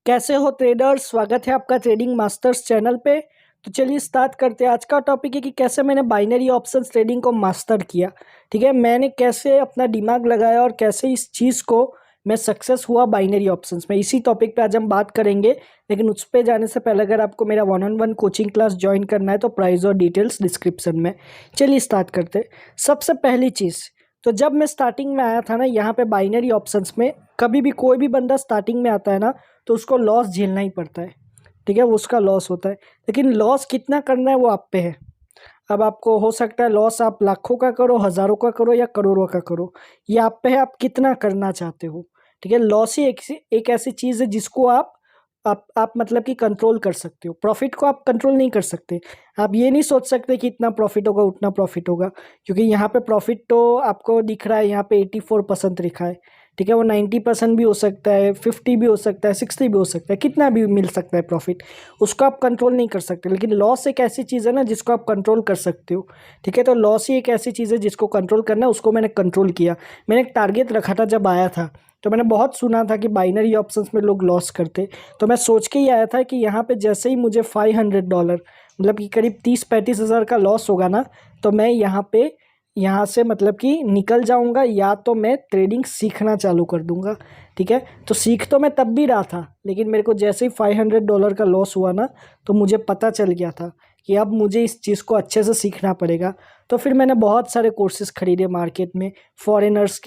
कैसे हो ट्रेडर्स। स्वागत है आपका ट्रेडिंग मास्टर्स चैनल पे। तो चलिए स्टार्ट करते हैं। आज का टॉपिक है कि कैसे मैंने बाइनरी ऑप्शंस ट्रेडिंग को मास्टर किया। ठीक है, मैंने कैसे अपना दिमाग लगाया और कैसे इस चीज़ को मैं सक्सेस हुआ बाइनरी ऑप्शंस में। इसी टॉपिक पे आज हम बात करेंगे। लेकिन उस पे जाने से पहले अगर आपको मेरा 1-on-1 कोचिंग क्लास ज्वाइन करना है तो प्राइस और डिटेल्स डिस्क्रिप्शन में। चलिए स्टार्ट करते हैं। सबसे पहली चीज़, तो जब मैं स्टार्टिंग में आया था ना यहाँ पे बाइनरी ऑप्शंस में, कभी भी कोई भी बंदा स्टार्टिंग में आता है ना तो उसको लॉस झेलना ही पड़ता है। ठीक है, वो उसका लॉस होता है। लेकिन लॉस कितना करना है वो आप पे है। अब आपको हो सकता है लॉस आप लाखों का करो, हज़ारों का करो या करोड़ों का करो, ये आप पे है आप कितना करना चाहते हो। ठीक है, लॉस ही एक ऐसी चीज़ है जिसको आप मतलब कि कंट्रोल कर सकते हो। प्रॉफिट को आप कंट्रोल नहीं कर सकते। आप ये नहीं सोच सकते कि इतना प्रॉफिट होगा उतना प्रॉफिट होगा, क्योंकि यहाँ पे प्रॉफिट तो आपको दिख रहा है, यहाँ पे 84% लिखा है। ठीक है, वो 90% भी हो सकता है, 50 भी हो सकता है, 60 भी हो सकता है, कितना भी मिल सकता है प्रॉफिट। उसको आप कंट्रोल नहीं कर सकते। लेकिन लॉस एक ऐसी चीज़ है ना जिसको आप कंट्रोल कर सकते हो। ठीक है, तो लॉस ही एक ऐसी चीज़ है जिसको कंट्रोल करना है। उसको मैंने कंट्रोल किया। मैंने एक टारगेट रखा था जब आया था, तो मैंने बहुत सुना था कि बाइनरी ऑप्शंस में लोग लॉस करते। तो मैं सोच के ही आया था कि यहाँ पे जैसे ही मुझे $500 मतलब कि करीब 30-35 हज़ार का लॉस होगा ना, तो मैं यहाँ से मतलब कि निकल जाऊँगा, या तो मैं ट्रेडिंग सीखना चालू कर दूँगा। ठीक है, तो सीख तो मैं तब भी रहा था, लेकिन मेरे को जैसे ही $500 का लॉस हुआ ना, तो मुझे पता चल गया था कि अब मुझे इस चीज़ को अच्छे से सीखना पड़ेगा। तो फिर मैंने बहुत सारे कोर्सेज़ खरीदे मार्केट में, फॉरेनर्स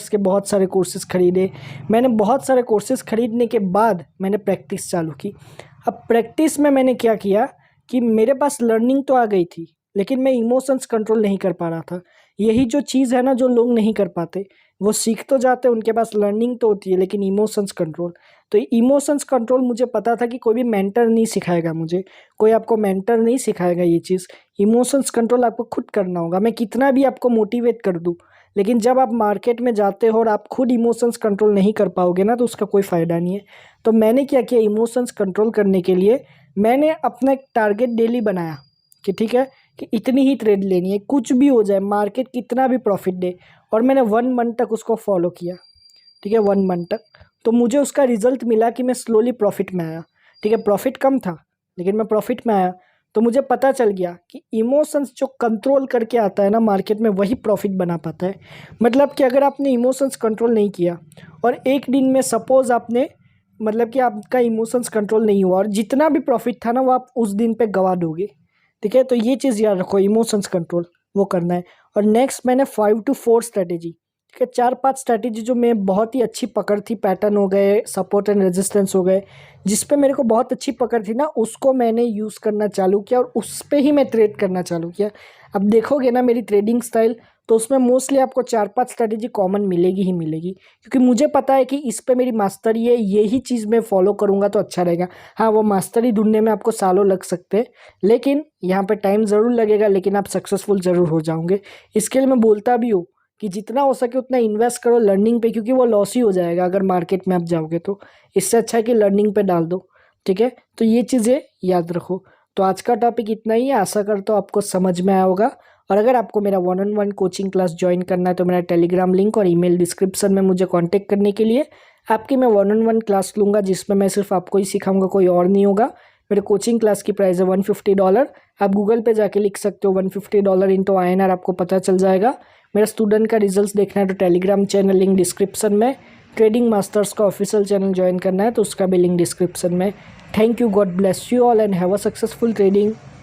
के बहुत सारे कोर्सेज़ खरीदे। मैंने बहुत सारे कोर्सेज़ खरीदने के बाद मैंने प्रैक्टिस चालू की। अब प्रैक्टिस में मैंने क्या किया कि मेरे पास लर्निंग तो आ गई थी, लेकिन मैं इमोशंस कंट्रोल नहीं कर पा रहा था। यही जो चीज़ है ना जो लोग नहीं कर पाते, वो सीख तो जाते, उनके पास लर्निंग तो होती है, लेकिन इमोशंस कंट्रोल। तो इमोशंस कंट्रोल मुझे पता था कि कोई भी मेंटर नहीं सिखाएगा मुझे, कोई आपको मेंटर नहीं सिखाएगा ये चीज़। इमोशंस कंट्रोल आपको खुद करना होगा। मैं कितना भी आपको मोटिवेट कर दूँ, लेकिन जब आप मार्केट में जाते हो और आप खुद इमोशंस कंट्रोल नहीं कर पाओगे ना, तो उसका कोई फ़ायदा नहीं है। तो मैंने क्या किया, इमोशंस कंट्रोल करने के लिए मैंने अपना एक टारगेट डेली बनाया कि ठीक है कि इतनी ही ट्रेड लेनी है, कुछ भी हो जाए, मार्केट कितना भी प्रॉफिट दे। और मैंने 1 मंथ तक उसको फॉलो किया। ठीक है, 1 मंथ तक तो मुझे उसका रिजल्ट मिला कि मैं स्लोली प्रॉफिट में आया। ठीक है, प्रॉफिट कम था लेकिन मैं प्रॉफिट में आया। तो मुझे पता चल गया कि इमोशंस जो कंट्रोल करके आता है ना मार्केट में, वही प्रॉफिट बना पाता है। मतलब कि अगर आपने इमोशंस कंट्रोल नहीं किया और एक दिन में सपोज़ आपने मतलब कि आपका इमोशंस कंट्रोल नहीं हुआ और जितना भी प्रॉफिट था ना वो आप उस दिन पे गवा दोगे। ठीक है, तो ये चीज़ याद रखो, इमोशंस कंट्रोल वो करना है। और नेक्स्ट मैंने 5 to 4 स्ट्रैटेजी, ठीक है, 4-5 स्ट्रैटेजी जो मैं बहुत ही अच्छी पकड़ थी, पैटर्न हो गए, सपोर्ट एंड रेजिस्टेंस हो गए, जिस पे मेरे को बहुत अच्छी पकड़ थी ना, उसको मैंने यूज़ करना चालू किया और उस पे ही मैं ट्रेड करना चालू किया। अब देखोगे ना मेरी ट्रेडिंग स्टाइल, तो उसमें मोस्टली आपको 4-5 स्ट्रैटेजी कॉमन मिलेगी ही मिलेगी, क्योंकि मुझे पता है कि इस पे मेरी मास्टरी है, यही चीज़ मैं फॉलो करूँगा तो अच्छा रहेगा। हाँ, वो मास्टरी ढूंढने में आपको सालों लग सकते हैं, लेकिन यहाँ पे टाइम ज़रूर लगेगा, लेकिन आप सक्सेसफुल ज़रूर हो जाओगे। इसके लिए मैं बोलता भी हूँ कि जितना हो सके उतना इन्वेस्ट करो लर्निंग पे, क्योंकि वो लॉस ही हो जाएगा अगर मार्केट में आप जाओगे तो। इससे अच्छा है कि लर्निंग पे डाल दो। ठीक है, तो ये चीज़ें याद रखो। तो आज का टॉपिक इतना ही है, आशा करता हूँ आपको समझ में आया होगा। और अगर आपको मेरा 1-on-1 कोचिंग क्लास ज्वाइन करना है तो मेरा टेलीग्राम लिंक और ईमेल डिस्क्रिप्शन में मुझे कांटेक्ट करने के लिए। आपकी मैं 1-on-1 क्लास लूँगा जिसमें मैं सिर्फ आपको ही सिखाऊंगा, कोई और नहीं होगा। मेरे कोचिंग क्लास की प्राइस है $150। आप गूगल पे जाके लिख सकते हो $150 इंटू INR, आपको पता चल जाएगा। मेरा स्टूडेंट का रिजल्ट्स देखना है तो टेलीग्राम चैनल लिंक डिस्क्रिप्शन में। ट्रेडिंग मास्टर्स का ऑफिशियल चैनल ज्वाइन करना है तो उसका भी लिंक डिस्क्रिप्शन में। Thank you, God bless you all and have a successful trading.